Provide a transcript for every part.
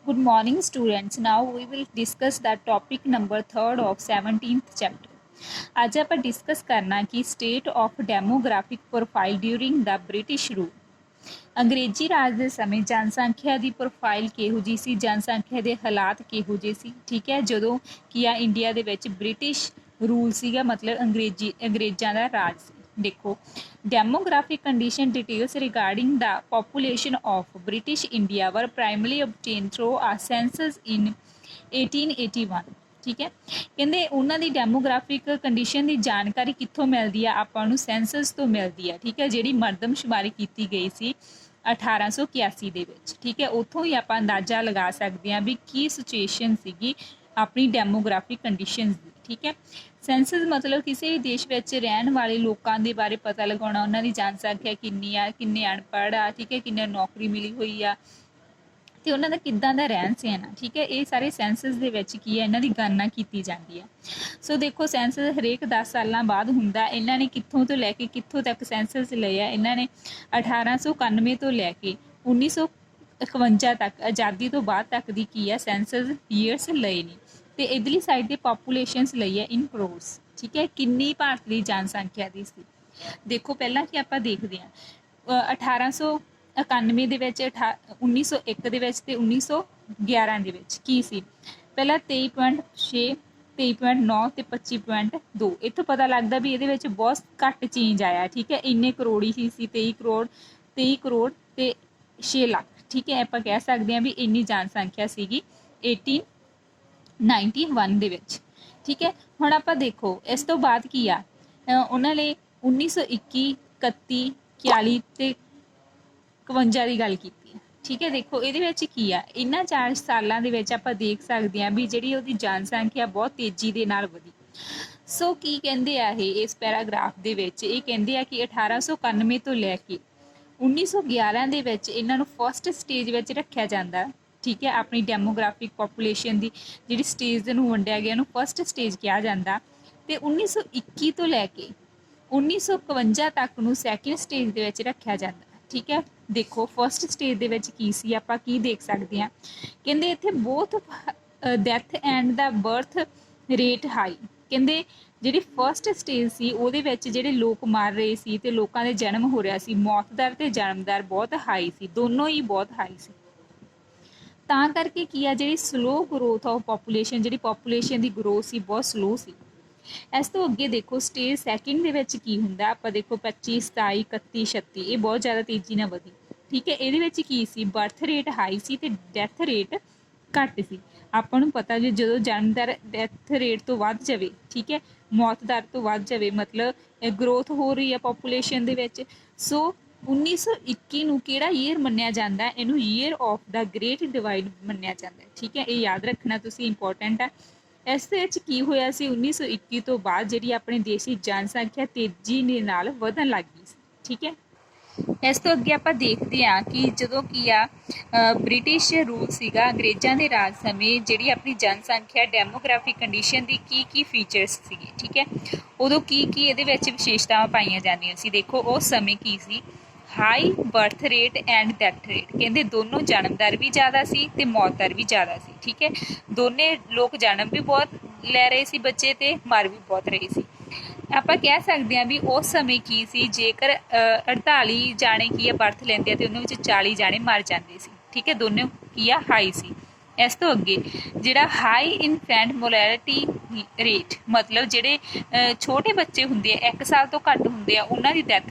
Good morning, students. Now we will discuss the topic number 3rd of 17th chapter. आज ਆਪਾਂ discuss करना कि state of demographic profile during the British rule. अंग्रेजी राज ਦੇ ਸਮੇਂ ਜਨਸੰਖਿਆ ਦੀ ਪ੍ਰੋਫਾਈਲ ਕਿਹੋ ਜਿਹੀ ਸੀ, ਜਨਸੰਖਿਆ ਦੇ ਹਾਲਾਤ ਕਿਹੋ ਜਿਹੇ ਸੀ। ਠੀਕ ਹੈ, ਜਦੋਂ ਕੀ ਆ ਇੰਡੀਆ ਦੇ ਵਿੱਚ ਬ੍ਰਿਟਿਸ਼ ਰੂਲ ਸੀਗਾ, ਮਤਲਬ ਅੰਗਰੇਜ਼ਾਂ ਦਾ ਰਾਜ ਸੀ। ਦੇਖੋ, demographic condition details regarding the population of British India were primarily obtained through a census in 1881। ਠੀਕ ਹੈ, ਕਹਿੰਦੇ ਉਹਨਾਂ ਦੀ ਡੈਮੋਗ੍ਰਾਫਿਕ ਕੰਡੀਸ਼ਨ ਦੀ ਜਾਣਕਾਰੀ ਕਿੱਥੋਂ ਮਿਲਦੀ ਆ, ਆਪਾਂ ਨੂੰ ਸੈਂਸਸ ਤੋਂ ਮਿਲਦੀ ਆ। ਠੀਕ ਹੈ, ਜਿਹੜੀ ਮਰਦਮਸ਼ੁਮਾਰੀ ਕੀਤੀ ਗਈ ਸੀ 1881 ਦੇ ਵਿੱਚ। ਠੀਕ ਹੈ, ਉੱਥੋਂ ਹੀ ਆਪਾਂ ਅੰਦਾਜ਼ਾ ਲਗਾ ਸਕਦੇ ਹਾਂ ਵੀ ਕੀ ਸਿਚੁਏਸ਼ਨ ਸੀਗੀ ਆਪਣੀ ਡੈਮੋਗ੍ਰਾਫਿਕ ਕੰਡੀਸ਼ਨਸ ਦੀ। ਠੀਕ ਹੈ, ਸੈਂਸਸ ਮਤਲਬ ਕਿਸੇ ਵੀ ਦੇਸ਼ ਵਿੱਚ ਰਹਿਣ ਵਾਲੇ ਲੋਕਾਂ ਦੇ ਬਾਰੇ ਪਤਾ ਲਗਾਉਣਾ, ਉਹਨਾਂ ਦੀ ਜਨਸੰਖਿਆ ਕਿੰਨੀ ਆ, ਕਿੰਨੇ ਅਨਪੜ੍ਹ ਆ, ਠੀਕ ਹੈ, ਕਿੰਨੇ ਨੌਕਰੀ ਮਿਲੀ ਹੋਈ ਆ, ਤੇ ਉਹਨਾਂ ਦਾ ਕਿੱਦਾਂ ਦਾ ਰਹਿਣ ਸਹਿਣ ਆ। ਠੀਕ ਹੈ, ਇਹ ਸਾਰੇ ਸੈਂਸਸ ਦੇ ਵਿੱਚ ਕੀ ਹੈ, ਇਹਨਾਂ ਦੀ ਗਣਨਾ ਕੀਤੀ ਜਾਂਦੀ ਹੈ। ਸੋ ਦੇਖੋ, ਸੈਂਸਸ ਹਰੇਕ 10 ਸਾਲਾਂ ਬਾਅਦ ਹੁੰਦਾ। ਇਹਨਾਂ ਨੇ ਕਿੱਥੋਂ ਤੋਂ ਲੈ ਕੇ ਕਿੱਥੋਂ ਤੱਕ ਸੈਂਸਸ ਲਏ ਆ, ਇਹਨਾਂ ਨੇ 1891 ਤੋਂ ਲੈ ਕੇ 1951 ਤੱਕ, ਆਜ਼ਾਦੀ ਤੋਂ ਬਾਅਦ ਤੱਕ ਦੀ ਕੀ ਆ ਸੈਂਸਸ ਈਅਰਸ ਲਏ ਨੇ। ਤੇ ਇਧਰਲੀ ਸਾਈਡ ਤੇ ਪਾਪੂਲੇਸ਼ਨਸ ਲਈ ਹੈ ਇਨ ਕਰੋੜਸ। ਠੀਕ ਹੈ, ਕਿੰਨੀ ਭਾਰਤ ਦੀ ਜਨਸੰਖਿਆ ਦੀ ਸੀ। ਦੇਖੋ, ਪਹਿਲਾਂ ਕੀ ਆਪਾਂ ਦੇਖਦੇ ਹਾਂ 1891 ਦੇ ਵਿੱਚ, 1901 ਦੇ ਵਿੱਚ ਤੇ 1911 ਦੇ ਵਿੱਚ ਕੀ ਸੀ। ਪਹਿਲਾਂ 23.6, 23.9 ਤੇ 25.2। ਇੱਥੋਂ ਪਤਾ ਲੱਗਦਾ ਵੀ ਇਹਦੇ ਵਿੱਚ ਬਹੁਤ ਘੱਟ ਚੇਂਜ ਆਇਆ। ਠੀਕ ਹੈ, ਇੰਨੇ ਕਰੋੜ ਹੀ ਸੀ, 23 ਕਰੋੜ ਤੇ 6 ਲੱਖ। ਠੀਕ ਹੈ, ਆਪਾਂ ਕਹਿ ਸਕਦੇ ਹਾਂ ਵੀ ਇੰਨੀ ਜਨਸੰਖਿਆ ਸੀਗੀ 1891 ਦੇ ਵਿੱਚ। ਠੀਕ ਹੈ, ਹੁਣ ਆਪਾਂ ਦੇਖੋ ਇਸ ਤੋਂ ਬਾਅਦ ਕੀ ਆ, ਉਹਨਾਂ ਲਈ 1921, 31, 41 ਤੇ 51 ਦੀ ਗੱਲ ਕੀਤੀ ਹੈ। ਠੀਕ ਹੈ, ਦੇਖੋ ਇਹਦੇ ਵਿੱਚ ਕੀ ਆ, ਇਹਨਾਂ 4 ਸਾਲਾਂ ਦੇ ਵਿੱਚ ਆਪਾਂ ਦੇਖ ਸਕਦੇ ਹਾਂ ਵੀ ਜਿਹੜੀ ਉਹਦੀ ਜਨਸੰਖਿਆ ਬਹੁਤ ਤੇਜ਼ੀ ਦੇ ਨਾਲ ਵਧੀ। ਸੋ ਕੀ ਕਹਿੰਦੇ ਆ ਇਹ ਇਸ ਪੈਰਾਗ੍ਰਾਫ ਦੇ ਵਿੱਚ, ਇਹ ਕਹਿੰਦੇ ਆ ਕਿ 1891 ਤੋਂ ਲੈ ਕੇ 1911 ਦੇ ਵਿੱਚ ਇਹਨਾਂ ਨੂੰ ਫਸਟ ਸਟੇਜ ਵਿੱਚ ਰੱਖਿਆ ਜਾਂਦਾ। ਠੀਕ ਹੈ, ਆਪਣੀ ਡੈਮੋਗ੍ਰਾਫਿਕ ਪੋਪੂਲੇਸ਼ਨ ਦੀ ਜਿਹੜੀ ਸਟੇਜ ਨੂੰ ਵੰਡਿਆ ਗਿਆ ਉਹਨੂੰ ਫਸਟ ਸਟੇਜ ਕਿਹਾ ਜਾਂਦਾ। ਤੇ 1921 ਤੋਂ ਲੈ ਕੇ 1951 ਤੱਕ ਨੂੰ ਸੈਕਿੰਡ ਸਟੇਜ ਦੇ ਵਿੱਚ ਰੱਖਿਆ ਜਾਂਦਾ। ਠੀਕ ਹੈ, ਦੇਖੋ ਫਸਟ ਸਟੇਜ ਦੇ ਵਿੱਚ ਕੀ ਸੀ, ਆਪਾਂ ਕੀ ਦੇਖ ਸਕਦੇ ਹਾਂ। ਕਹਿੰਦੇ ਇੱਥੇ both death and the birth rate high. ਕਹਿੰਦੇ ਜਿਹੜੀ ਫਸਟ ਸਟੇਜ ਸੀ ਉਹਦੇ ਵਿੱਚ ਜਿਹੜੇ ਲੋਕ ਮਰ ਰਹੇ ਸੀ ਤੇ ਲੋਕਾਂ ਦੇ ਜਨਮ ਹੋ ਰਿਹਾ ਸੀ, ਮੌਤ ਦਰ ਤੇ ਜਨਮ ਦਰ ਬਹੁਤ ਹਾਈ ਸੀ, ਦੋਨੋਂ ਹੀ ਬਹੁਤ ਹਾਈ ਸੀ। ਤਾਂ ਕਰਕੇ ਕੀ ਆ, ਜਿਹੜੀ ਸਲੋ ਗਰੋਥ ਆਫ ਪੋਪੂਲੇਸ਼ਨ, ਜਿਹੜੀ ਪੋਪੂਲੇਸ਼ਨ ਦੀ ਗਰੋਥ ਸੀ ਬਹੁਤ ਸਲੋ ਸੀ। ਇਸ ਤੋਂ ਅੱਗੇ ਦੇਖੋ ਸਟੇਜ ਸੈਕਿੰਡ ਦੇ ਵਿੱਚ ਕੀ ਹੁੰਦਾ, ਆਪਾਂ ਦੇਖੋ 25, 27, 31, 36, ਇਹ ਬਹੁਤ ਜ਼ਿਆਦਾ ਤੇਜ਼ੀ ਨਾਲ ਵਧੀ। ਠੀਕ ਹੈ, ਇਹਦੇ ਵਿੱਚ ਕੀ ਸੀ, ਬਰਥ ਰੇਟ ਹਾਈ ਸੀ ਤੇ ਡੈਥ ਰੇਟ ਘੱਟ ਸੀ। ਆਪਾਂ ਨੂੰ ਪਤਾ ਵੀ ਜਦੋਂ ਜਨਮ ਦਰ ਡੈਥ ਰੇਟ ਤੋਂ ਵੱਧ ਜਾਵੇ, ਠੀਕ ਹੈ, ਮੌਤ ਦਰ ਤੋਂ ਵੱਧ ਜਾਵੇ, ਮਤਲਬ ਗਰੋਥ ਹੋ ਰਹੀ ਹੈ ਪੋਪੂਲੇਸ਼ਨ ਦੇ ਵਿੱਚ। ਸੋ 1921 ਨੂੰ ਕਿਹੜਾ ਈਅਰ ਮੰਨਿਆ ਜਾਂਦਾ, ਇਹਨੂੰ year of the great divide ਮੰਨਿਆ ਜਾਂਦਾ। ਠੀਕ ਹੈ, ਇਹ ਯਾਦ ਰੱਖਣਾ ਤੁਸੀਂ, ਇੰਪੋਰਟੈਂਟ ਆ। ਇਸ ਦੇ ਵਿੱਚ ਕੀ ਹੋਇਆ ਸੀ, 1921 ਤੋਂ ਬਾਅਦ ਜਿਹੜੀ ਆਪਣੇ ਦੇਸ਼ ਦੀ ਜਨਸੰਖਿਆ ਤੇਜ਼ੀ ਦੇ ਨਾਲ ਵਧਣ ਲੱਗ ਗਈ ਸੀ। ਠੀਕ ਹੈ, ਇਸ ਤੋਂ ਅੱਗੇ ਆਪਾਂ ਦੇਖਦੇ ਹਾਂ ਕਿ ਜਦੋਂ ਕੀ ਆ ਬ੍ਰਿਟਿਸ਼ ਰੂਲ ਸੀਗਾ, ਅੰਗਰੇਜ਼ਾਂ ਦੇ ਰਾਜ ਸਮੇਂ ਜਿਹੜੀ ਆਪਣੀ ਜਨਸੰਖਿਆ ਡੈਮੋਗ੍ਰਾਫਿਕ ਕੰਡੀਸ਼ਨ ਦੀ ਕੀ ਫੀਚਰਸ ਸੀਗੇ। ਠੀਕ ਹੈ, ਉਦੋਂ ਕੀ ਇਹਦੇ ਵਿੱਚ ਵਿਸ਼ੇਸ਼ਤਾਵਾਂ ਪਾਈਆਂ ਜਾਂਦੀਆਂ ਸੀ। ਦੇਖੋ ਉਸ ਸਮੇਂ ਕੀ ਸੀ, high birth rate and death rate. ਕਹਿੰਦੇ ਦੋਨੋਂ ਜਨਮ ਦਰ ਵੀ ਜ਼ਿਆਦਾ ਸੀ ਤੇ ਮੌਤ ਦਰ ਵੀ ਜ਼ਿਆਦਾ ਸੀ। ਠੀਕ ਹੈ, ਦੋਨੇ ਲੋਕ ਜਨਮ ਵੀ ਬਹੁਤ ਲੈ ਰਹੇ ਸੀ ਬੱਚੇ ਤੇ ਮਰ ਵੀ ਬਹੁਤ ਰਹੇ ਸੀ। ਆਪਾਂ ਕਹਿ ਸਕਦੇ ਹਾਂ ਵੀ ਉਸ ਸਮੇਂ ਕੀ ਸੀ, ਜੇਕਰ 48 ਜਾਣੇ ਕੀ ਆ ਬਰਥ ਲੈਂਦੇ ਆ ਤੇ ਉਹਨਾਂ ਵਿੱਚ 40 ਜਾਣੇ ਮਰ ਜਾਂਦੇ ਸੀ। ਠੀਕ ਹੈ, ਦੋਨੋਂ ਕੀ ਆ ਹਾਈ ਸੀ। ਇਸ ਤੋਂ ਅੱਗੇ ਜਿਹੜਾ ਹਾਈ ਇਨਫੈਂਟ ਮੋਰਟੈਲਿਟੀ ਰੇਟ, ਮਤਲਬ ਜਿਹੜੇ ਛੋਟੇ ਬੱਚੇ ਹੁੰਦੇ ਆ 1 ਸਾਲ ਤੋਂ ਘੱਟ ਹੁੰਦੇ ਆ, ਉਹਨਾਂ ਦੀ ਡੈਥ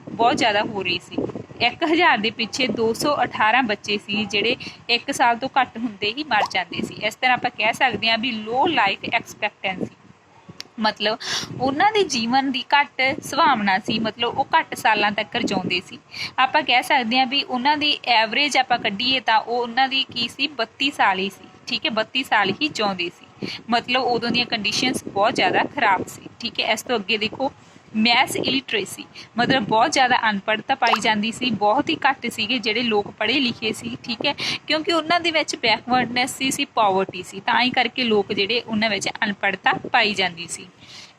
ਬਹੁਤ ਜ਼ਿਆਦਾ ਹੋ ਰਹੀ ਸੀ। 1000 ਦੇ ਪਿੱਛੇ 218 ਬੱਚੇ ਸੀ ਜਿਹੜੇ 1 ਸਾਲ ਤੋਂ ਘੱਟ ਹੁੰਦੇ ਹੀ ਮਰ ਜਾਂਦੇ ਸੀ। ਇਸ ਤਰ੍ਹਾਂ ਆਪਾਂ ਕਹਿ ਸਕਦੇ ਹਾਂ ਵੀ ਲੋ ਲਾਈਫ ਐਕਸਪੈਕਟੈਂਸੀ, ਮਤਲਬ ਉਹਨਾਂ ਦੇ ਜੀਵਨ ਦੀ ਘੱਟ ਸੰਭਾਵਨਾ ਸੀ, ਮਤਲਬ ਉਹ ਘੱਟ ਸਾਲਾਂ ਤੱਕ ਜਿਉਂਦੇ ਸੀ। ਆਪਾਂ ਕਹਿ ਸਕਦੇ ਹਾਂ ਵੀ ਉਹਨਾਂ ਦੀ ਐਵਰੇਜ ਆਪਾਂ ਕੱਢੀਏ ਤਾਂ ਉਹ ਉਹਨਾਂ ਦੀ ਕੀ ਸੀ, 32 ਸਾਲ ਹੀ ਸੀ। ਠੀਕ ਹੈ, 32 ਸਾਲ ਹੀ ਜਿਉਂਦੇ ਸੀ, ਮਤਲਬ ਉਦੋਂ ਦੀਆਂ ਕੰਡੀਸ਼ਨਸ ਬਹੁਤ ਜ਼ਿਆਦਾ ਖਰਾਬ ਸੀ। ਠੀਕ ਹੈ, ਇਸ ਤੋਂ ਅੱਗੇ ਦੇਖੋ ਮੈਸ ਇਲਿਟਰੇਸੀ, ਮਤਲਬ ਬਹੁਤ ਜ਼ਿਆਦਾ ਅਨਪੜ੍ਹਤਾ ਪਾਈ ਜਾਂਦੀ ਸੀ, ਬਹੁਤ ਹੀ ਘੱਟ ਸੀਗੇ ਜਿਹੜੇ ਲੋਕ ਪੜ੍ਹੇ ਲਿਖੇ ਸੀ। ਠੀਕ ਹੈ, ਕਿਉਂਕਿ ਉਹਨਾਂ ਦੇ ਵਿੱਚ ਬੈਕਵਰਡਨੈਸ ਸੀ, ਪਾਵਰਟੀ ਸੀ, ਤਾਂ ਹੀ ਕਰਕੇ ਲੋਕ ਜਿਹੜੇ ਉਹਨਾਂ ਵਿੱਚ ਅਨਪੜ੍ਹਤਾ ਪਾਈ ਜਾਂਦੀ ਸੀ।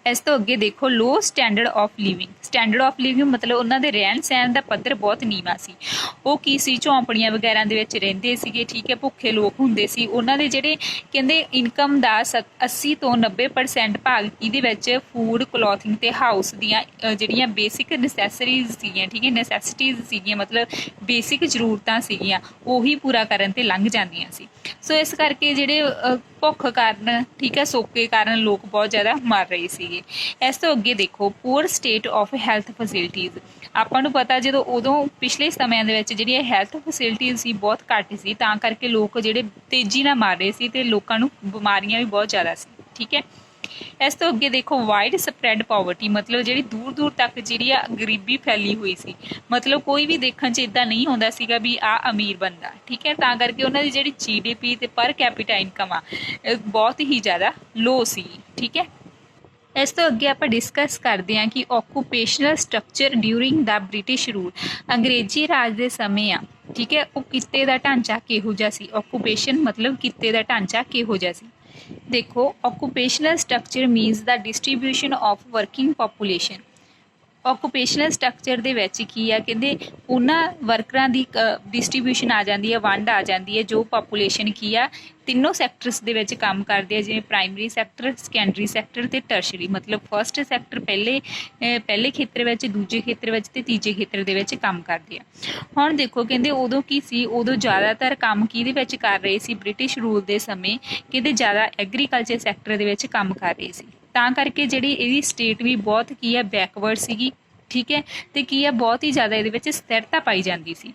ਇਸ ਤੋਂ ਅੱਗੇ ਦੇਖੋ low standard of living. Standard of living ਮਤਲਬ ਉਹਨਾਂ ਦੇ ਰਹਿਣ ਸਹਿਣ ਦਾ ਪੱਧਰ ਬਹੁਤ ਨੀਵਾਂ ਸੀ। ਉਹ ਕੀ ਸੀ, ਝੌਂਪੜੀਆਂ ਵਗੈਰਾ ਦੇ ਵਿੱਚ ਰਹਿੰਦੇ ਸੀਗੇ, ਠੀਕ ਹੈ, ਭੁੱਖੇ ਲੋਕ ਹੁੰਦੇ ਸੀ। ਉਹਨਾਂ ਦੇ ਜਿਹੜੇ ਕਹਿੰਦੇ ਇਨਕਮ ਦਾ 80 ਤੋਂ 90% ਭਾਗ ਇਹਦੇ ਵਿੱਚ ਫੂਡ, ਕਲੋਥਿੰਗ ਤੇ ਹਾਊਸ ਦੀਆਂ ਜਿਹੜੀਆਂ ਬੇਸਿਕ ਨੈਸੈਸਰੀਜ਼ ਸੀਗੀਆਂ, ਠੀਕ ਹੈ, ਨੈਸੈਸਿਟੀਜ਼ ਸੀਗੀਆਂ, ਮਤਲਬ ਬੇਸਿਕ ਜ਼ਰੂਰਤਾਂ ਸੀਗੀਆਂ, ਉਹੀ ਪੂਰਾ ਕਰਨ ਤੇ ਲੰਘ ਜਾਂਦੀਆਂ ਸੀ। ਸੋ ਇਸ ਕਰਕੇ ਜਿਹੜੇ ਭੁੱਖ ਕਾਰਨ, ਠੀਕ ਹੈ, ਸੋਕੇ ਕਾਰਨ ਲੋਕ ਬਹੁਤ ਜ਼ਿਆਦਾ ਮਰ ਰਹੇ ਸੀਗੇ। ਇਸ ਤੋਂ ਅੱਗੇ ਦੇਖੋ poor state of health facilities. ਆਪਾਂ ਨੂੰ ਪਤਾ ਜਦੋਂ ਉਦੋਂ ਪਿਛਲੇ ਸਮਿਆਂ ਦੇ ਵਿੱਚ ਜਿਹੜੀਆਂ ਹੈਲਥ ਫੈਸਿਲਿਟੀਜ਼ ਸੀ ਬਹੁਤ ਘੱਟ ਸੀ, ਤਾਂ ਕਰਕੇ ਲੋਕ ਜਿਹੜੇ ਤੇਜ਼ੀ ਨਾਲ ਮਰ ਰਹੇ ਸੀ ਤੇ ਲੋਕਾਂ ਨੂੰ ਬਿਮਾਰੀਆਂ ਵੀ ਬਹੁਤ ਜ਼ਿਆਦਾ ਸੀ, ਠੀਕ ਹੈ। ਇਸ ਤੋਂ ਅੱਗੇ ਦੇਖੋ ਵਾਈਡ ਸਪਰੈਡ ਪਾਵਰਟੀ, ਮਤਲਬ ਜਿਹੜੀ ਦੂਰ ਦੂਰ ਤੱਕ ਜਿਹੜੀ ਆ ਗਰੀਬੀ ਫੈਲੀ ਹੋਈ ਸੀ। ਮਤਲਬ ਕੋਈ ਵੀ ਦੇਖਣ 'ਚ ਇੱਦਾਂ ਨਹੀਂ ਹੁੰਦਾ ਸੀਗਾ ਵੀ ਆ ਅਮੀਰ ਬੰਦਾ, ਠੀਕ ਹੈ, ਤਾਂ ਕਰਕੇ ਉਹਨਾਂ ਦੀ ਜਿਹੜੀ GDP ਤੇ ਪਰ ਕੈਪੀਟਾ ਇਨਕਮ ਆ ਬਹੁਤ ਹੀ ਜ਼ਿਆਦਾ ਲੋ ਸੀ, ਠੀਕ ਹੈ। ਇਸ ਤੋਂ ਅੱਗੇ ਆਪਾਂ ਡਿਸਕਸ ਕਰਦੇ ਹਾਂ ਕਿ ਓਕੂਪੇਸ਼ਨਲ ਸਟਰਕਚਰ ਡਿਊਰਿੰਗ ਦਾ ਬ੍ਰਿਟਿਸ਼ ਰੂਲ। ਅੰਗਰੇਜ਼ੀ ਰਾਜ ਦੇ ਸਮੇਂ ਆ, ਠੀਕ ਹੈ, ਉਹ ਕਿੱਤੇ ਦਾ ਢਾਂਚਾ ਕਿਹੋ ਜਿਹਾ ਸੀ। ਓਕੂਪੇਸ਼ਨ ਮਤਲਬ ਕਿੱਤੇ ਦਾ ਢਾਂਚਾ ਕਿਹੋ ਜਿਹਾ ਸੀ। ਦੇਖੋ occupational structure means the distribution of working population. Occupational structure ਦੇ ਵਿੱਚ ਕੀ ਆ, ਕਹਿੰਦੇ ਉਹਨਾਂ ਵਰਕਰਾਂ ਦੀ ਡਿਸਟ੍ਰੀਬਿਊਸ਼ਨ ਆ ਜਾਂਦੀ ਹੈ, ਵੰਡ ਆ ਜਾਂਦੀ ਹੈ, ਜੋ ਪਾਪੂਲੇਸ਼ਨ ਕੀ ਆ ਤਿੰਨੋਂ ਸੈਕਟਰਸ ਦੇ ਵਿੱਚ ਕੰਮ ਕਰਦੇ ਆ, ਜਿਵੇਂ ਪ੍ਰਾਇਮਰੀ ਸੈਕਟਰ, ਸੈਕੰਡਰੀ ਸੈਕਟਰ ਤੇ ਟਰਸ਼ਰੀ। ਮਤਲਬ ਫਸਟ ਸੈਕਟਰ ਪਹਿਲੇ ਖੇਤਰ ਵਿੱਚ, ਦੂਜੇ ਖੇਤਰ ਵਿੱਚ ਤੇ ਤੀਜੇ ਖੇਤਰ ਦੇ ਵਿੱਚ ਕੰਮ ਕਰਦੇ ਆ। ਹੁਣ ਦੇਖੋ ਕਹਿੰਦੇ ਉਦੋਂ ਕੀ ਸੀ, ਉਦੋਂ ਜ਼ਿਆਦਾਤਰ ਕੰਮ ਕਿਹਦੇ ਵਿੱਚ ਕਰ ਰਹੇ ਸੀ, ਬ੍ਰਿਟਿਸ਼ ਰੂਲ ਦੇ ਸਮੇਂ ਕਹਿੰਦੇ ਜ਼ਿਆਦਾ ਐਗਰੀਕਲਚਰ ਸੈਕਟਰ ਦੇ ਵਿੱਚ ਕੰਮ ਕਰ ਰਹੇ ਸੀ। ਤਾਂ ਕਰਕੇ ਜਿਹੜੀ ਇਹਦੀ ਸਟੇਟ ਵੀ ਬਹੁਤ ਕੀ ਆ ਬੈਕਵਰਡ ਸੀਗੀ, ਠੀਕ ਹੈ, ਤੇ ਕੀ ਆ ਬਹੁਤ ਹੀ ਜ਼ਿਆਦਾ ਇਹਦੇ ਵਿੱਚ ਸਥਿਰਤਾ ਪਾਈ ਜਾਂਦੀ ਸੀ।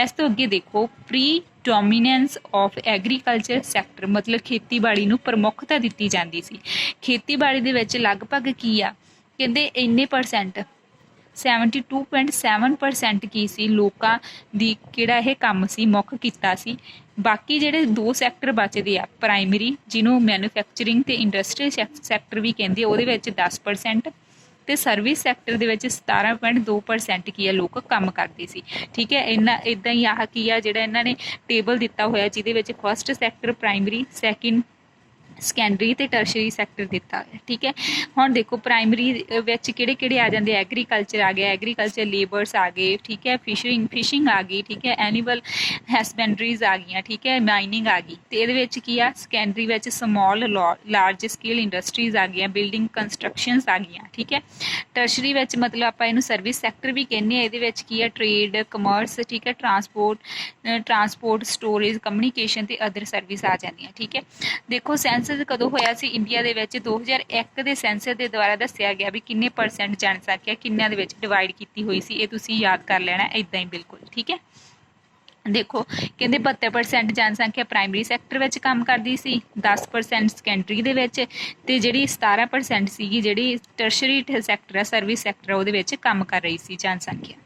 ਇਸ ਤੋਂ ਅੱਗੇ ਦੇਖੋ pre dominance of agriculture sector, ਮਤਲਬ ਖੇਤੀਬਾੜੀ ਨੂੰ ਪ੍ਰਮੁੱਖਤਾ ਦਿੱਤੀ ਜਾਂਦੀ ਸੀ। ਖੇਤੀਬਾੜੀ ਦੇ ਵਿੱਚ ਲਗਭਗ ਕੀ ਆ ਕਹਿੰਦੇ ਇੰਨੇ ਪਰਸੈਂਟ 72.7% ਕੀ ਸੀ ਲੋਕਾਂ ਦੀ ਕਿਹੜਾ ਇਹ ਕੰਮ ਸੀ, ਮੁੱਖ ਕੀਤਾ ਸੀ। ਬਾਕੀ ਜਿਹੜੇ 2 ਸੈਕਟਰ ਬਚਦੇ ਆ, ਪ੍ਰਾਇਮਰੀ ਜਿਹਨੂੰ ਮੈਨੂਫੈਕਚਰਿੰਗ ਤੇ ਇੰਡਸਟਰੀਅਲ ਸੈਕਟਰ ਵੀ ਕਹਿੰਦੇ, ਉਹਦੇ ਵਿੱਚ 10% ਤੇ ਸਰਵਿਸ ਸੈਕਟਰ ਦੇ ਵਿੱਚ 17.2% ਕੀ ਆ ਲੋਕ ਕੰਮ ਕਰਦੇ ਸੀ, ਠੀਕ ਹੈ। ਇੱਦਾਂ ਹੀ ਆਹ ਕੀ ਆ ਜਿਹੜਾ ਇਹਨਾਂ ਨੇ ਟੇਬਲ ਦਿੱਤਾ ਹੋਇਆ, ਜਿਹਦੇ ਵਿੱਚ ਫਸਟ ਸੈਕਟਰ, ਪ੍ਰਾਇਮਰੀ, ਸੈਕੰਡਰੀ ਤੇ ਟਰਸ਼ਰੀ ਸੈਕਟਰ ਦਿੱਤਾ ਹੋਇਆ, ਠੀਕ ਹੈ। ਹੁਣ ਦੇਖੋ ਪ੍ਰਾਇਮਰੀ ਵਿੱਚ ਕਿਹੜੇ ਕਿਹੜੇ ਆ ਜਾਂਦੇ, ਐਗਰੀਕਲਚਰ ਆ ਗਿਆ, ਐਗਰੀਕਲਚਰ ਲੇਬਰਸ ਆ ਗਏ, ਠੀਕ ਹੈ, ਫਿਸ਼ਿੰਗ ਆ ਗਈ, ਠੀਕ ਹੈ, ਐਨੀਮਲ ਹਸਬੈਂਡਰੀਜ਼ ਆ ਗਈਆਂ, ਠੀਕ ਹੈ, ਮਾਈਨਿੰਗ ਆ ਗਈ। ਤੇ ਇਹਦੇ ਵਿੱਚ ਕੀ ਆ, ਸੈਕੰਡਰੀ ਵਿੱਚ ਸਮਾਲ ਲਾਰਜ ਸਕੇਲ ਇੰਡਸਟਰੀਜ਼ ਆ ਗਈਆਂ, ਬਿਲਡਿੰਗ ਕੰਸਟਰਕਸ਼ਨਸ ਆ ਗਈਆਂ, ਠੀਕ ਹੈ। ਟਰਸ਼ਰੀ ਵਿੱਚ ਮਤਲਬ ਆਪਾਂ ਇਹਨੂੰ ਸਰਵਿਸ ਸੈਕਟਰ ਵੀ ਕਹਿੰਦੇ ਆ। ਇਹਦੇ ਵਿੱਚ ਕੀ ਆ, ਟ੍ਰੇਡ, ਕਮਰਸ, ਠੀਕ ਹੈ, ਟਰਾਂਸਪੋਰਟ, ਸਟੋਰੇਜ, ਕਮਿਊਨੀਕੇਸ਼ਨ ਤੇ ਅਦਰ ਸਰਵਿਸ ਆ ਜਾਂਦੀਆਂ, ਠੀਕ ਹੈ। ਦੇਖੋ ਸੈਂਸਸ ਕਦੋਂ ਹੋਇਆ ਸੀ ਇੰਡੀਆ ਦੇ ਵਿੱਚ, 2001 ਦੇ ਸੈਂਸਸ ਦੇ ਦੁਆਰਾ ਦੱਸਿਆ ਗਿਆ ਵੀ ਕਿੰਨੇ ਪਰਸੈਂਟ ਜਨਸੰਖਿਆ ਕਿੰਨਿਆਂ ਦੇ ਵਿੱਚ ਡਿਵਾਈਡ ਕੀਤੀ ਹੋਈ ਸੀ। ਇਹ ਤੁਸੀਂ ਯਾਦ ਕਰ ਲੈਣਾ ਇੱਦਾਂ ਹੀ ਬਿਲਕੁਲ, ਠੀਕ ਹੈ। ਦੇਖੋ ਕਹਿੰਦੇ 72% ਜਨਸੰਖਿਆ ਪ੍ਰਾਇਮਰੀ ਸੈਕਟਰ ਵਿੱਚ ਕੰਮ ਕਰਦੀ ਸੀ, 10% ਸੈਕੰਡਰੀ ਦੇ ਵਿੱਚ, ਤੇ ਜਿਹੜੀ 17% ਸੀਗੀ ਜਿਹੜੀ ਟਰਸ਼ਰੀ ਸੈਕਟਰ ਹੈ, ਸਰਵਿਸ ਸੈਕਟਰ, ਉਹਦੇ ਵਿੱਚ ਕੰਮ ਕਰ ਰਹੀ ਸੀ ਜਨਸੰਖਿਆ।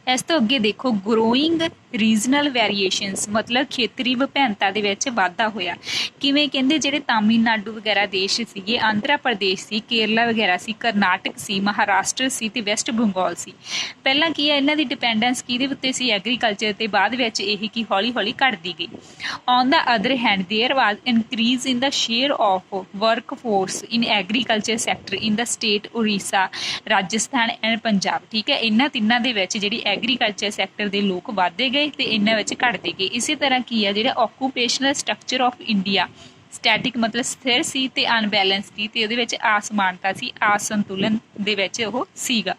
ਇਸ ਤੋਂ ਅੱਗੇ ਦੇਖੋ ਗਰੋਇੰਗ ਰੀਜਨਲ ਵੇਰੀਏਸ਼ਨਸ, ਮਤਲਬ ਖੇਤਰੀ ਵਿਭਿੰਨਤਾ ਦੇ ਵਿੱਚ ਵਾਧਾ ਹੋਇਆ। ਕਿਵੇਂ ਕਹਿੰਦੇ ਜਿਹੜੇ ਤਾਮਿਲਨਾਡੂ ਵਗੈਰਾ ਦੇਸ਼ ਸੀਗੇ, ਆਂਧਰਾ ਪ੍ਰਦੇਸ਼ ਸੀ, ਕੇਰਲਾ ਵਗੈਰਾ ਸੀ, ਕਰਨਾਟਕ ਸੀ, ਮਹਾਰਾਸ਼ਟਰ ਸੀ ਤੇ ਵੈਸਟ ਬੰਗਾਲ ਸੀ। ਪਹਿਲਾਂ ਕੀ ਹੈ ਇਹਨਾਂ ਦੀ ਡਿਪੈਂਡੈਂਸ ਕਿਹਦੇ ਉੱਤੇ ਸੀ, ਐਗਰੀਕਲਚਰ ਤੇ, ਬਾਅਦ ਵਿੱਚ ਇਹ ਕੀ ਹੌਲੀ ਹੌਲੀ ਘਟਦੀ ਗਈ। On the other hand there was increase in the share of work force in agriculture sector in the state Orissa, Rajasthan and Punjab, ਠੀਕ ਹੈ। ਇਹਨਾਂ ਤਿੰਨਾਂ ਦੇ ਵਿੱਚ ਜਿਹੜੀ ਐਗਰੀਕਲਚਰ ਸੈਕਟਰ ਦੇ ਲੋਕ ਵੱਧਦੇ ਗਏ ਤੇ ਇਹਨਾਂ ਵਿੱਚ ਘਟਦੇ ਗਏ। ਇਸੇ ਤਰ੍ਹਾਂ ਕੀ ਆ ਜਿਹੜਾ occupational structure of India static ਮਤਲਬ ਸਥਿਰ ਸੀ ਤੇ ਅਨਬੈਲੈਂਸ ਸੀ, ਤੇ ਉਹਦੇ ਵਿੱਚ ਅਸਮਾਨਤਾ ਸੀ, ਅਸੰਤੁਲਨ ਦੇ ਵਿੱਚ ਉਹ ਸੀਗਾ।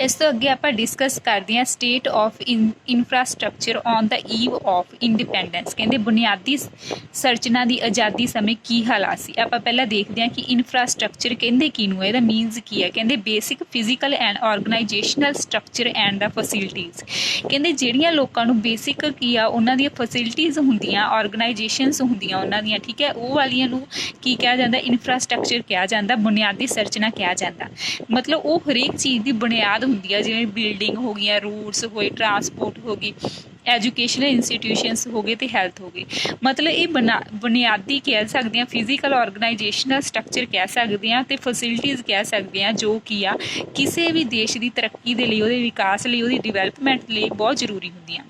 ਇਸ ਤੋਂ ਅੱਗੇ ਆਪਾਂ ਡਿਸਕਸ ਕਰਦੇ ਹਾਂ state of infrastructure on the Eve of independence. ਕਹਿੰਦੇ ਬੁਨਿਆਦੀ ਸੰਰਚਨਾ ਦੀ ਆਜ਼ਾਦੀ ਸਮੇਂ ਕੀ ਹਾਲਾਤ ਸੀ। ਆਪਾਂ ਪਹਿਲਾਂ ਦੇਖਦੇ ਹਾਂ ਕਿ ਇਨਫਰਾਸਟ੍ਰਕਚਰ ਕਹਿੰਦੇ ਕਿਹਨੂੰ ਹੈ, ਇਹਦਾ ਮੀਨਸ ਕੀ ਹੈ। ਕਹਿੰਦੇ basic physical and organisational structure and the facilities. ਕਹਿੰਦੇ ਜਿਹੜੀਆਂ ਲੋਕਾਂ ਨੂੰ ਬੇਸਿਕ ਕੀ ਆ ਉਹਨਾਂ ਦੀਆਂ ਫੈਸਿਲਿਟੀਜ਼ ਹੁੰਦੀਆਂ, ਆਰਗੇਨਾਈਜੇਸ਼ਨਸ ਹੁੰਦੀਆਂ ਉਹਨਾਂ ਦੀਆਂ, ਠੀਕ ਹੈ, ਉਹ ਵਾਲੀਆਂ ਨੂੰ ਕੀ ਕਿਹਾ ਜਾਂਦਾ, ਇਨਫਰਾਸਟ੍ਰਕਚਰ ਕਿਹਾ ਜਾਂਦਾ, ਬੁਨਿਆਦੀ ਸੰਰਚਨਾ ਕਿਹਾ ਜਾਂਦਾ। ਮਤਲਬ ਉਹ ਹਰੇਕ ਚੀਜ਼ ਦੀ ਬੁਨਿਆਦ ਹੁੰਦੀ ਆ, ਜਿਵੇਂ ਬਿਲਡਿੰਗ ਹੋ ਗਈਆਂ, ਰੂਟਸ ਹੋਏ, ਟਰਾਂਸਪੋਰਟ ਹੋ ਗਈ, ਐਜੂਕੇਸ਼ਨਲ ਇੰਸਟੀਟਿਊਸ਼ਨਸ ਹੋ ਗਏ ਤੇ ਹੈਲਥ ਹੋ ਗਈ। ਮਤਲਬ ਇਹ ਬੁਨਿਆਦੀ ਕਹਿ ਸਕਦੇ ਹਾਂ, ਫਿਜ਼ੀਕਲ ਆਰਗੇਨਾਈਜੇਸ਼ਨਲ ਸਟਰਕਚਰ ਕਹਿ ਸਕਦੇ ਹਾਂ ਤੇ ਫੈਸਿਲਿਟੀਜ਼ ਕਹਿ ਸਕਦੇ ਹਾਂ, ਜੋ ਕੀ ਆ ਕਿਸੇ ਵੀ ਦੇਸ਼ ਦੀ ਤਰੱਕੀ ਦੇ ਲਈ, ਉਹਦੇ ਵਿਕਾਸ ਲਈ, ਉਹਦੀ ਡਿਵੈਲਪਮੈਂਟ ਲਈ ਬਹੁਤ ਜ਼ਰੂਰੀ ਹੁੰਦੀਆਂ।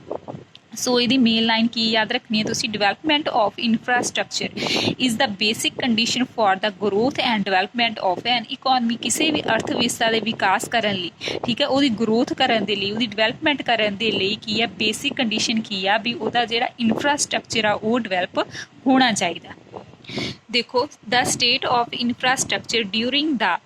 ਸੋ ਇਹਦੀ ਮੇਨ ਲਾਈਨ ਕੀ ਯਾਦ ਰੱਖਣੀ ਹੈ ਤੁਸੀਂ, development of infrastructure is the basic condition for the growth and development of N economy. ਕਿਸੇ ਵੀ ਅਰਥ ਵਿਵਸਥਾ ਦੇ ਵਿਕਾਸ ਕਰਨ ਲਈ, ਠੀਕ ਹੈ, ਉਹਦੀ ਗਰੋਥ ਕਰਨ ਦੇ ਲਈ, ਉਹਦੀ ਡਿਵੈਲਪਮੈਂਟ ਕਰਨ ਦੇ ਲਈ ਕੀ ਹੈ, ਬੇਸਿਕ ਕੰਡੀਸ਼ਨ ਕੀ ਆ ਵੀ ਉਹਦਾ ਜਿਹੜਾ ਇਨਫਰਾਸਟ੍ਰਕਚਰ ਆ ਉਹ ਡਿਵੈਲਪ ਹੋਣਾ ਚਾਹੀਦਾ। ਦੇਖੋ, the state of infrastructure during the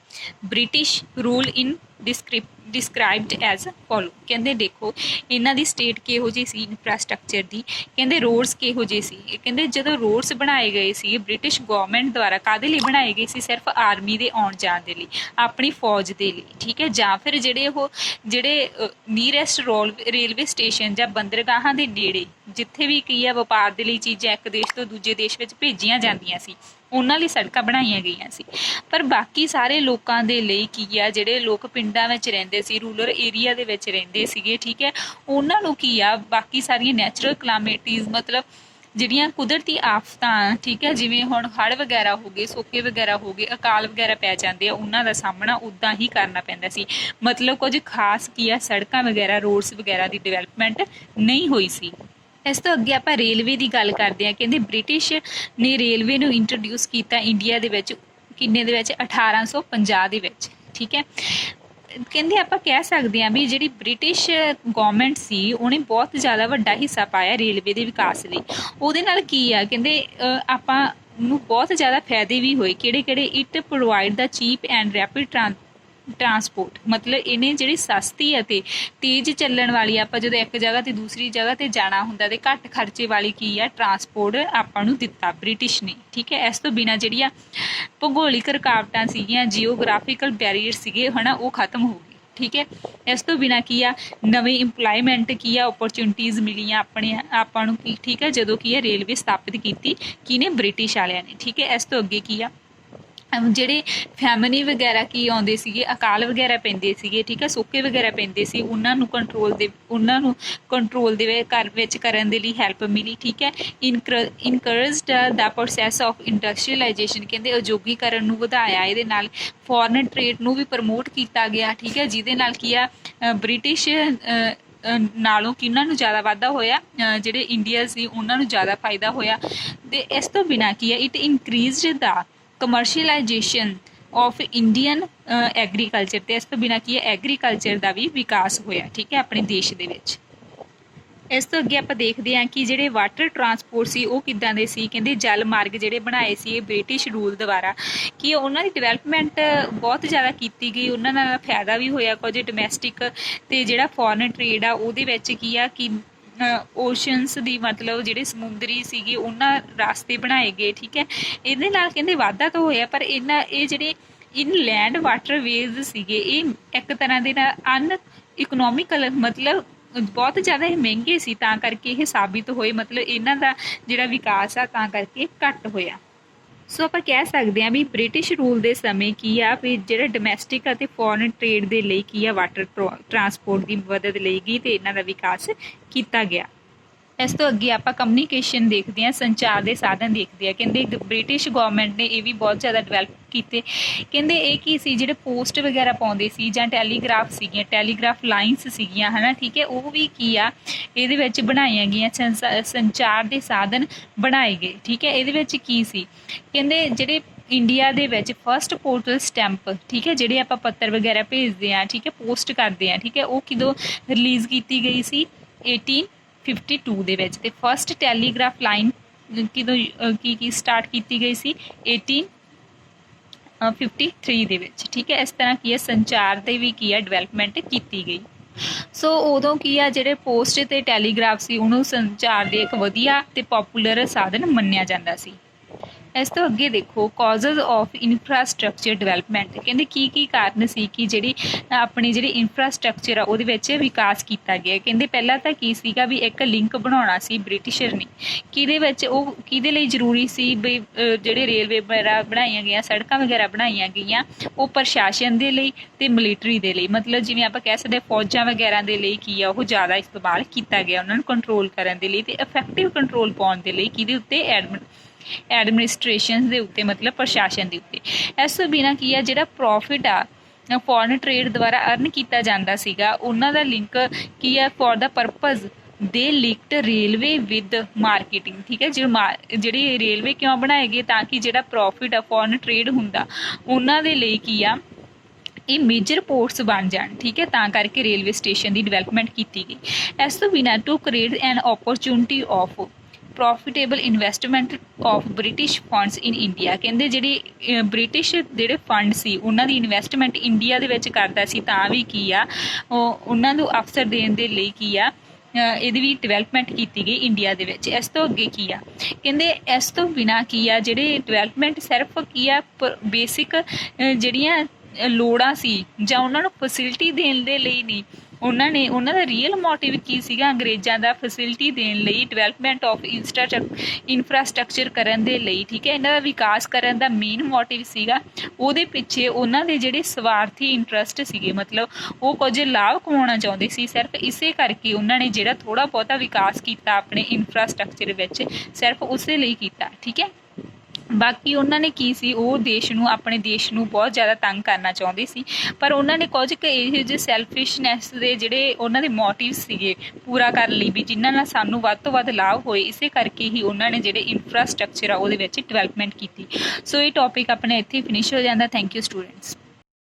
British rule in described as follow. ਕਹਿੰਦੇ ਦੇਖੋ ਇਹਨਾਂ ਦੀ ਸਟੇਟ ਕਿਹੋ ਜਿਹੀ ਸੀ ਇਨਫਰਾਸਟ੍ਰਕਚਰ ਦੀ, ਕਹਿੰਦੇ ਰੋਡਸ ਕਿਹੋ ਜਿਹੇ ਸੀ। ਕਹਿੰਦੇ ਜਦੋਂ ਰੋਡਸ ਬਣਾਏ ਗਏ ਸੀ ਬ੍ਰਿਟਿਸ਼ ਗਵਰਨਮੈਂਟ ਦੁਆਰਾ, ਕਾਹਦੇ ਲਈ ਬਣਾਏ ਗਏ ਸੀ, ਸਿਰਫ ਆਰਮੀ ਦੇ ਆਉਣ ਜਾਣ ਦੇ ਲਈ, ਆਪਣੀ ਫੌਜ ਦੇ ਲਈ, ਠੀਕ ਹੈ, ਜਾਂ ਫਿਰ ਜਿਹੜੇ ਨੀਅਰੈਸਟ ਰੇਲਵੇ ਸਟੇਸ਼ਨ ਜਾਂ ਬੰਦਰਗਾਹਾਂ ਦੇ ਨੇੜੇ ਜਿੱਥੇ ਵੀ ਕੀ ਹੈ ਵਪਾਰ ਦੇ ਲਈ ਚੀਜ਼ਾਂ ਇੱਕ ਦੇਸ਼ ਤੋਂ ਦੂਜੇ ਦੇਸ਼ ਵਿੱਚ ਭੇਜੀਆਂ ਜਾਂਦੀਆਂ ਸੀ, ਉਹਨਾਂ ਲਈ ਸੜਕਾਂ ਬਣਾਈਆਂ ਗਈਆਂ ਸੀ। ਪਰ ਬਾਕੀ ਸਾਰੇ ਲੋਕਾਂ ਦੇ ਲਈ ਕੀ ਆ, ਜਿਹੜੇ ਲੋਕ ਪਿੰਡਾਂ ਵਿੱਚ ਰਹਿੰਦੇ ਸੀ, ਰੂਰਲ ਏਰੀਆ ਦੇ ਵਿੱਚ ਰਹਿੰਦੇ ਸੀਗੇ, ਠੀਕ ਹੈ, ਉਹਨਾਂ ਨੂੰ ਕੀ ਆ ਬਾਕੀ ਸਾਰੀਆਂ ਨੈਚੁਰਲ ਕਲਾਮਿਟੀਜ਼ ਮਤਲਬ ਜਿਹੜੀਆਂ ਕੁਦਰਤੀ ਆਫਤਾਂ, ਠੀਕ ਹੈ, ਜਿਵੇਂ ਹੁਣ ਹੜ੍ਹ ਵਗੈਰਾ ਹੋ ਗਏ, ਸੋਕੇ ਵਗੈਰਾ ਹੋ ਗਏ, ਅਕਾਲ ਵਗੈਰਾ ਪੈ ਜਾਂਦੇ ਆ, ਉਹਨਾਂ ਦਾ ਸਾਹਮਣਾ ਉੱਦਾਂ ਹੀ ਕਰਨਾ ਪੈਂਦਾ ਸੀ। ਮਤਲਬ ਕੁਝ ਖਾਸ ਕੀ ਆ ਸੜਕਾਂ ਵਗੈਰਾ, ਰੋਡਸ ਵਗੈਰਾ ਦੀ ਡਿਵੈਲਪਮੈਂਟ ਨਹੀਂ ਹੋਈ ਸੀ। ਇਸ ਤੋਂ ਅੱਗੇ ਆਪਾਂ ਰੇਲਵੇ ਦੀ ਗੱਲ ਕਰਦੇ ਹਾਂ। ਕਹਿੰਦੇ ਬ੍ਰਿਟਿਸ਼ ਨੇ ਰੇਲਵੇ ਨੂੰ ਇੰਟਰੋਡਿਊਸ ਕੀਤਾ ਇੰਡੀਆ ਦੇ ਵਿੱਚ ਕਿੰਨੇ ਦੇ ਵਿੱਚ, 1850 ਦੇ ਵਿੱਚ, ਠੀਕ ਹੈ। ਕਹਿੰਦੇ ਆਪਾਂ ਕਹਿ ਸਕਦੇ ਹਾਂ ਵੀ ਜਿਹੜੀ ਬ੍ਰਿਟਿਸ਼ ਗਵਰਨਮੈਂਟ ਸੀ ਉਹਨੇ ਬਹੁਤ ਜ਼ਿਆਦਾ ਵੱਡਾ ਹਿੱਸਾ ਪਾਇਆ ਰੇਲਵੇ ਦੇ ਵਿਕਾਸ ਲਈ। ਉਹਦੇ ਨਾਲ ਕੀ ਆ, ਕਹਿੰਦੇ ਆਪਾਂ ਨੂੰ ਬਹੁਤ ਜ਼ਿਆਦਾ ਫਾਇਦੇ ਵੀ ਹੋਏ। ਕਿਹੜੇ it provide the cheap and rapid transport, ਮਤਲਬ ਇਹਨੇ ਜਿਹੜੀ ਸਸਤੀ ਅਤੇ ਤੇਜ਼ ਚੱਲਣ ਵਾਲੀ, ਆਪਾਂ ਜਦੋਂ ਇੱਕ ਜਗ੍ਹਾ ਤੇ ਦੂਸਰੀ ਜਗ੍ਹਾ ਤੇ ਜਾਣਾ ਹੁੰਦਾ ਤੇ ਘੱਟ ਖਰਚੇ ਵਾਲੀ ਕੀ ਆ ਟਰਾਂਸਪੋਰਟ ਆਪਾਂ ਨੂੰ ਦਿੱਤਾ ਬ੍ਰਿਟਿਸ਼ ਨੇ, ਠੀਕ ਹੈ। ਇਸ ਤੋਂ ਬਿਨਾਂ ਜਿਹੜੀਆਂ ਭੂਗੋਲਿਕ ਰੁਕਾਵਟਾਂ ਸੀਗੀਆਂ, ਜੀਓਗ੍ਰਾਫੀਕਲ ਬੈਰੀਅਰ ਸੀਗੇ ਹਨਾ, ਉਹ ਖਤਮ ਹੋ ਗਏ, ਠੀਕ ਹੈ। ਇਸ ਤੋਂ ਬਿਨਾਂ ਕੀ ਆ ਨਵੇਂ ਇੰਪਲਾਇਮੈਂਟ ਕੀ ਆ ਓਪਰਚੁਨਿਟੀਜ਼ ਮਿਲੀਆਂ ਆਪਾਂ ਨੂੰ ਕੀ, ਠੀਕ ਹੈ, ਜਦੋਂ ਕੀ ਹੈ ਰੇਲਵੇ ਸਥਾਪਿਤ ਕੀਤੀ ਕਿਹਨੇ, ਬ੍ਰਿਟਿਸ਼ ਵਾਲਿਆਂ ਨੇ, ਠੀਕ ਹੈ। ਇਸ ਤੋਂ ਅੱਗੇ ਕੀ ਆ ਜਿਹੜੇ ਫੈਮਿਨੀ ਵਗੈਰਾ ਕੀ ਆਉਂਦੇ ਸੀਗੇ, ਅਕਾਲ ਵਗੈਰਾ ਪੈਂਦੇ ਸੀਗੇ, ਠੀਕ ਹੈ, ਸੋਕੇ ਵਗੈਰਾ ਪੈਂਦੇ ਸੀ, ਉਹਨਾਂ ਨੂੰ ਕੰਟਰੋਲ ਦੇ ਵਿੱਚ ਕਰਨ ਦੇ ਲਈ ਹੈਲਪ ਮਿਲੀ, ਠੀਕ ਹੈ। ਇਨਕਰੇਜਡ ਦਾ ਪ੍ਰੋਸੈਸ ਆਫ ਇੰਡਸਟਰੀਅਲਾਈਜੇਸ਼ਨ, ਕਹਿੰਦੇ ਉਦਯੋਗੀਕਰਨ ਨੂੰ ਵਧਾਇਆ, ਇਹਦੇ ਨਾਲ ਫੋਰਨ ਟ੍ਰੇਡ ਨੂੰ ਵੀ ਪ੍ਰਮੋਟ ਕੀਤਾ ਗਿਆ, ਠੀਕ ਹੈ, ਜਿਹਦੇ ਨਾਲ ਕੀ ਆ ਬ੍ਰਿਟਿਸ਼ ਨਾਲੋਂ ਕਿਹਨਾਂ ਨੂੰ ਜ਼ਿਆਦਾ ਵਾਧਾ ਹੋਇਆ, ਜਿਹੜੇ ਇੰਡੀਆ ਸੀ ਉਹਨਾਂ ਨੂੰ ਜ਼ਿਆਦਾ ਫਾਇਦਾ ਹੋਇਆ। ਤੇ ਇਸ ਤੋਂ ਬਿਨਾਂ ਕੀ ਹੈ it increased the commercialisation of Indian agriculture, ਤੇ ਇਸ ਤੋਂ ਬਿਨਾਂ ਕੀ ਹੈ ਐਗਰੀਕਲਚਰ ਦਾ ਵੀ ਵਿਕਾਸ ਹੋਇਆ, ਠੀਕ ਹੈ, ਆਪਣੇ ਦੇਸ਼ ਦੇ ਵਿੱਚ। ਇਸ ਤੋਂ ਅੱਗੇ ਆਪਾਂ ਦੇਖਦੇ ਹਾਂ ਕਿ ਜਿਹੜੇ ਵਾਟਰ ਟਰਾਂਸਪੋਰਟ ਸੀ ਉਹ ਕਿੱਦਾਂ ਦੇ ਸੀ। ਕਹਿੰਦੇ ਜਲ ਮਾਰਗ ਜਿਹੜੇ ਬਣਾਏ ਸੀ ਇਹ ਬ੍ਰਿਟਿਸ਼ ਰੂਲ ਦੁਆਰਾ, ਕਿ ਉਹਨਾਂ ਦੀ ਡਿਵੈਲਪਮੈਂਟ ਬਹੁਤ ਜ਼ਿਆਦਾ ਕੀਤੀ ਗਈ, ਉਹਨਾਂ ਨਾਲ ਫਾਇਦਾ ਵੀ ਹੋਇਆ ਕੁਝ ਡੋਮੈਸਟਿਕ ਤੇ ਜਿਹੜਾ ਫੋਰਨ ਟ੍ਰੇਡ ਆ ਉਹਦੇ ਵਿੱਚ ਕੀ ਆ ਕਿ ਓਸ਼ਨਸ ਦੀ ਮਤਲਬ ਜਿਹੜੇ ਸਮੁੰਦਰੀ ਸੀਗੇ ਉਹਨਾਂ ਰਸਤੇ ਬਣਾਏ ਗਏ, ਠੀਕ ਹੈ। ਇਹਦੇ ਨਾਲ ਕਹਿੰਦੇ ਵਾਧਾ ਤਾਂ ਹੋਇਆ, ਪਰ ਇਹ ਜਿਹੜੇ ਇਨਲੈਂਡ ਵਾਟਰਵੇਜ਼ ਸੀਗੇ ਇਹ ਇੱਕ ਤਰ੍ਹਾਂ ਦੇ ਨਾਲ ਇਕਨੋਮਿਕਲ ਮਤਲਬ ਬਹੁਤ ਜ਼ਿਆਦਾ ਇਹ ਮਹਿੰਗੇ ਸੀ, ਤਾਂ ਕਰਕੇ ਇਹ ਸਾਬਿਤ ਹੋਏ, ਮਤਲਬ ਇਹਨਾਂ ਦਾ ਜਿਹੜਾ ਵਿਕਾਸ ਆ ਤਾਂ ਕਰਕੇ ਘੱਟ ਹੋਇਆ। ਸੋ ਆਪਾਂ ਕਹਿ ਸਕਦੇ ਹਾਂ ਵੀ ਬ੍ਰਿਟਿਸ਼ ਰੂਲ ਦੇ ਸਮੇਂ ਕੀ ਆ ਵੀ ਜਿਹੜਾ ਡੋਮੈਸਟਿਕ ਅਤੇ ਫੋਰਨ ਟ੍ਰੇਡ ਦੇ ਲਈ ਕੀ ਆ ਵਾਟਰ ਟਰਾਂਸਪੋਰਟ ਦੀ ਮਦਦ ਲਈ ਗਈ ਤੇ ਇਹਨਾਂ ਦਾ ਵਿਕਾਸ ਕੀਤਾ ਗਿਆ। ਇਸ ਤੋਂ ਅੱਗੇ ਆਪਾਂ ਕਮਿਊਨੀਕੇਸ਼ਨ ਦੇਖਦੇ ਹਾਂ, ਸੰਚਾਰ ਦੇ ਸਾਧਨ ਦੇਖਦੇ ਹਾਂ। ਕਹਿੰਦੇ ਬ੍ਰਿਟਿਸ਼ ਗਵਰਨਮੈਂਟ ਨੇ ਇਹ ਵੀ ਬਹੁਤ ਜ਼ਿਆਦਾ ਡਿਵੈਲਪ ਕੀਤੇ। ਕਹਿੰਦੇ ਇਹ ਕੀ ਸੀ, ਜਿਹੜੇ ਪੋਸਟ ਵਗੈਰਾ ਪਾਉਂਦੇ ਸੀ ਜਾਂ ਟੈਲੀਗ੍ਰਾਫ ਸੀਗੀਆਂ, ਟੈਲੀਗ੍ਰਾਫ ਲਾਈਨਸ ਸੀਗੀਆਂ ਹੈ ਨਾ, ਠੀਕ ਹੈ, ਉਹ ਵੀ ਕੀ ਆ ਇਹਦੇ ਵਿੱਚ ਬਣਾਈਆਂ ਗਈਆਂ, ਸੰਚਾਰ ਦੇ ਸਾਧਨ ਬਣਾਏ ਗਏ, ਠੀਕ ਹੈ। ਇਹਦੇ ਵਿੱਚ ਕੀ ਸੀ, ਕਹਿੰਦੇ ਜਿਹੜੇ ਇੰਡੀਆ ਦੇ ਵਿੱਚ ਫਸਟ ਪੋਸਟਲ ਸਟੈਂਪ, ਠੀਕ ਹੈ, ਜਿਹੜੇ ਆਪਾਂ ਪੱਤਰ ਵਗੈਰਾ ਭੇਜਦੇ ਹਾਂ, ਠੀਕ ਹੈ, ਪੋਸਟ ਕਰਦੇ ਹਾਂ, ਠੀਕ ਹੈ, ਉਹ ਕਦੋਂ ਰਿਲੀਜ਼ ਕੀਤੀ ਗਈ ਸੀ 1852 ਦੇ ਵਿੱਚ। ਤੇ ਫਸਟ ਟੈਲੀਗ੍ਰਾਫ ਲਾਈਨ ਕਦੋਂ ਕੀ ਸਟਾਰਟ ਕੀਤੀ ਗਈ ਸੀ 1853 ਦੇ ਵਿੱਚ, ਠੀਕ ਹੈ। ਇਸ ਤਰ੍ਹਾਂ ਕੀ ਹੈ ਸੰਚਾਰ ਦੇ ਵੀ ਕੀ ਹੈ ਡਿਵੈਲਪਮੈਂਟ ਕੀਤੀ ਗਈ। ਸੋ ਉਦੋਂ ਕੀ ਆ ਜਿਹੜੇ ਪੋਸਟ ਤੇ ਟੈਲੀਗ੍ਰਾਫ ਸੀ ਉਹਨੂੰ ਸੰਚਾਰ ਦੇ ਇੱਕ ਵਧੀਆ ਤੇ ਪੋਪੂਲਰ ਸਾਧਨ ਮੰਨਿਆ ਜਾਂਦਾ ਸੀ। ਇਸ ਤੋਂ ਅੱਗੇ ਦੇਖੋ ਕਾਜ਼ਜ਼ ਆਫ ਇਨਫਰਾਸਟ੍ਰਕਚਰ ਡਿਵੈਲਪਮੈਂਟ। ਕਹਿੰਦੇ ਕੀ ਕਾਰਨ ਸੀ ਕਿ ਜਿਹੜੀ ਇਨਫਰਾਸਟ੍ਰਕਚਰ ਆ ਉਹਦੇ ਵਿੱਚ ਵਿਕਾਸ ਕੀਤਾ ਗਿਆ। ਕਹਿੰਦੇ ਪਹਿਲਾਂ ਤਾਂ ਕੀ ਸੀਗਾ ਵੀ ਇੱਕ ਲਿੰਕ ਬਣਾਉਣਾ ਸੀ ਬ੍ਰਿਟਿਸ਼ਰ ਨੇ, ਕਿਹਦੇ ਵਿੱਚ ਉਹ ਕਿਹਦੇ ਲਈ ਜ਼ਰੂਰੀ ਸੀ ਵੀ ਜਿਹੜੇ ਰੇਲਵੇ ਵਗੈਰਾ ਬਣਾਈਆਂ ਗਈਆਂ, ਸੜਕਾਂ ਵਗੈਰਾ ਬਣਾਈਆਂ ਗਈਆਂ, ਉਹ ਪ੍ਰਸ਼ਾਸਨ ਦੇ ਲਈ ਤੇ ਮਿਲਟਰੀ ਦੇ ਲਈ, ਮਤਲਬ ਜਿਵੇਂ ਆਪਾਂ ਕਹਿ ਸਕਦੇ ਫੌਜਾਂ ਵਗੈਰਾ ਦੇ ਲਈ ਕੀ ਆ ਉਹ ਜ਼ਿਆਦਾ ਇਸਤੇਮਾਲ ਕੀਤਾ ਗਿਆ, ਉਹਨਾਂ ਨੂੰ ਕੰਟਰੋਲ ਕਰਨ ਦੇ ਲਈ ਤੇ ਇਫੈਕਟਿਵ ਕੰਟਰੋਲ ਪਾਉਣ ਦੇ ਲਈ, ਕਿਹਦੇ ਉੱਤੇ ਐਡਮਿਨਿਸਟ੍ਰੇਸ਼ਨ ਦੇ ਉੱਤੇ, ਮਤਲਬ ਪ੍ਰਸ਼ਾਸਨ ਦੇ ਉੱਤੇ। ਇਸ ਤੋਂ ਬਿਨਾਂ ਕੀ ਆ ਜਿਹੜਾ ਪ੍ਰੋਫਿਟ ਆ ਫੋਰਨ ਟ੍ਰੇਡ ਦੁਆਰਾ ਅਰਨ ਕੀਤਾ ਜਾਂਦਾ ਸੀਗਾ ਉਹਨਾਂ ਦਾ ਲਿੰਕ ਕੀ ਆ ਫॉर ਦਾ ਪਰਪਸ ਦੇ ਲਿੰਕਡ ਰੇਲਵੇ ਵਿਦ ਮਾਰਕੀਟਿੰਗ। ਠੀਕ ਹੈ, ਜਿਹੜੀ ਰੇਲਵੇ ਕਿਉਂ ਬਣਾਏ ਗਏ, ਤਾਂ ਕਿ ਜਿਹੜਾ ਪ੍ਰੋਫਿਟ ਆ ਫੋਰਨ ਟ੍ਰੇਡ ਹੁੰਦਾ ਉਹਨਾਂ ਦੇ ਲਈ ਕੀ ਆ, ਇਹ ਮੇਜਰ ਪੋਰਟਸ ਬਣ ਜਾਣ। ਠੀਕ ਹੈ, ਤਾਂ ਕਰਕੇ ਰੇਲਵੇ ਸਟੇਸ਼ਨ ਦੀ ਡਿਵੈਲਪਮੈਂਟ ਕੀਤੀ ਗਈ। ਇਸ ਤੋਂ ਬਿਨਾਂ to create an opportunity of profitable investment of British funds in India. ਕਹਿੰਦੇ ਜਿਹੜੇ ਬ੍ਰਿਟਿਸ਼ ਜਿਹੜੇ ਫੰਡ ਸੀ ਉਹਨਾਂ ਦੀ ਇਨਵੈਸਟਮੈਂਟ ਇੰਡੀਆ ਦੇ ਵਿੱਚ ਕਰਦਾ ਸੀ, ਤਾਂ ਵੀ ਕੀ ਆ ਉਹਨਾਂ ਨੂੰ ਅਵਸਰ ਦੇਣ ਦੇ ਲਈ ਕੀ ਆ ਇਹਦੀ ਵੀ ਡਿਵੈਲਪਮੈਂਟ ਕੀਤੀ ਗਈ ਇੰਡੀਆ ਦੇ ਵਿੱਚ। ਇਸ ਤੋਂ ਅੱਗੇ ਕੀ ਆ, ਕਹਿੰਦੇ ਇਸ ਤੋਂ ਬਿਨਾਂ ਕੀ ਆ, ਜਿਹੜੇ ਡਿਵੈਲਪਮੈਂਟ ਸਿਰਫ ਕੀ ਆ ਬੇਸਿਕ ਜਿਹੜੀਆਂ ਲੋੜਾਂ ਸੀ ਜਾਂ ਉਹਨਾਂ ਨੂੰ ਫੈਸਿਲਿਟੀ ਦੇਣ ਦੇ ਲਈ ਨਹੀਂ, ਉਹਨਾਂ ਦਾ ਰੀਅਲ ਮੋਟਿਵ ਕੀ ਸੀਗਾ, ਅੰਗਰੇਜ਼ਾਂ ਦਾ ਫੈਸਿਲਿਟੀ ਦੇਣ ਲਈ, ਡਿਵੈਲਪਮੈਂਟ ਆਫ ਇਨਫਰਾਸਟਰਕਚਰ ਕਰਨ ਦੇ ਲਈ। ਠੀਕ ਹੈ, ਇਹਨਾਂ ਦਾ ਵਿਕਾਸ ਕਰਨ ਦਾ ਮੇਨ ਮੋਟਿਵ ਸੀਗਾ। ਉਹਦੇ ਪਿੱਛੇ ਉਹਨਾਂ ਦੇ ਜਿਹੜੇ ਸਵਾਰਥੀ ਇੰਟਰਸਟ ਸੀਗੇ, ਮਤਲਬ ਉਹ ਕੁਝ ਲਾਭ ਕਮਾਉਣਾ ਚਾਹੁੰਦੇ ਸੀ, ਸਿਰਫ ਇਸੇ ਕਰਕੇ ਉਹਨਾਂ ਨੇ ਜਿਹੜਾ ਥੋੜ੍ਹਾ ਬਹੁਤਾ ਵਿਕਾਸ ਕੀਤਾ ਆਪਣੇ ਇਨਫਰਾਸਟਰਕਚਰ ਵਿੱਚ, ਸਿਰਫ ਉਸੇ ਲਈ ਕੀਤਾ। ਠੀਕ ਹੈ, ਬਾਕੀ ਉਹਨਾਂ ਨੇ ਕੀ ਸੀ, ਉਹ ਆਪਣੇ ਦੇਸ਼ ਨੂੰ ਬਹੁਤ ਜ਼ਿਆਦਾ ਤੰਗ ਕਰਨਾ ਚਾਹੁੰਦੇ ਸੀ, ਪਰ ਉਹਨਾਂ ਨੇ ਕੁਝ ਕੁ ਇਹੋ ਜਿਹੇ ਸੈਲਫਿਸ਼ਨੈਸ ਦੇ ਜਿਹੜੇ ਉਹਨਾਂ ਦੇ ਮੋਟਿਵ ਸੀਗੇ ਪੂਰਾ ਕਰਨ ਲਈ ਵੀ, ਜਿਨ੍ਹਾਂ ਨਾਲ ਸਾਨੂੰ ਵੱਧ ਤੋਂ ਵੱਧ ਲਾਭ ਹੋਏ, ਇਸੇ ਕਰਕੇ ਹੀ ਉਹਨਾਂ ਨੇ ਜਿਹੜੇ ਇਨਫਰਾਸਟਰਕਚਰ ਆ ਉਹਦੇ ਵਿੱਚ ਡਿਵੈਲਪਮੈਂਟ ਕੀਤੀ। ਸੋ ਇਹ ਟੌਪਿਕ ਆਪਣੇ ਇੱਥੇ ਫਿਨਿਸ਼ ਹੋ ਜਾਂਦਾ। Thank you students.